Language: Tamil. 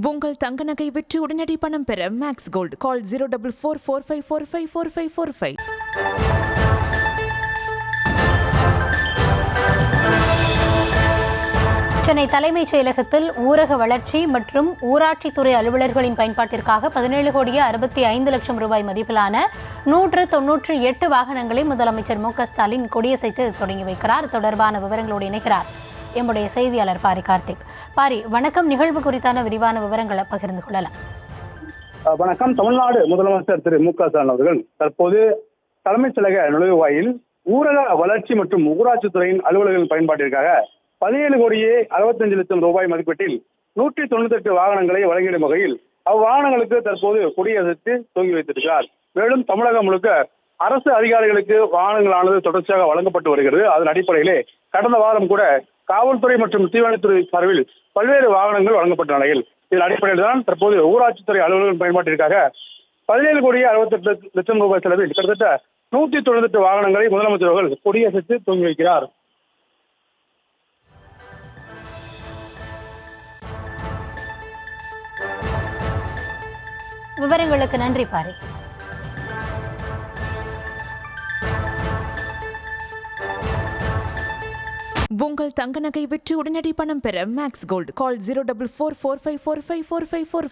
உங்கள் தங்க நகை விற்று உடனடி பணம் பெற மேக்ஸ் கோல்ட் கால் 04445454545. சென்னை தலைமைச் செயலகத்தில் ஊரக வளர்ச்சி மற்றும் ஊராட்சித்துறை அலுவலர்களின் பயன்பாட்டிற்காக 17,65,00,000 ரூபாய் மதிப்பிலான 198 வாகனங்களை முதலமைச்சர் மு க ஸ்டாலின் கொடியசைத்து தொடங்கி வைக்கிறார். தொடர்பான விவரங்களோடு இணைகிறார் எம்முடைய செய்தியாளர் பாரி கார்த்திக். பாரி, வணக்கம். நிகழ்வு குறித்தான விரிவான விவரங்களை பகிர்ந்து கொள்ளலாம். வணக்கம். தமிழ்நாடு முதலமைச்சர் திரு மு க ஸ்டாலின் அவர்கள் தற்போது தலைமைச் செயலக நுழைவாயில் ஊரக வளர்ச்சி மற்றும் ஊராட்சித்துறையின் அலுவலர்களின் பயன்பாட்டிற்காக 17,65,00,000 ரூபாய் மதிப்பீட்டில் 198 வாகனங்களை வழங்கிடும் வகையில் அவ்வாகனங்களுக்கு தற்போது கொடியசைத்து துவங்கி வைத்திருக்கிறார். மேலும் தமிழகம் முழுக்க அரசு அதிகாரிகளுக்கு வாகனங்களானது தொடர்ச்சியாக வழங்கப்பட்டு வருகிறது. அதன் அடிப்படையிலே கடந்த வாரம் கூட காவல்துறை மற்றும் தீவனத்துறை சார்பில் பல்வேறு வாகனங்கள் வழங்கப்பட்ட நிலையில் இதன் அடிப்படையில் தான் தற்போது ஊராட்சித்துறை அலுவலர்கள் பயன்பாட்டிற்காக 17,68,00,000 ரூபாய் செலவில் கிட்டத்தட்ட 198 வாகனங்களை முதலமைச்சர் அவர்கள் கொடியசைத்து துவங்கி வைக்கிறார். விவரங்களுக்கு நன்றி பாரி. உங்கள் தங்க நகை விற்று உடனடி பணம் பெற மேக்ஸ் கோல்ட் கால் 04445454545.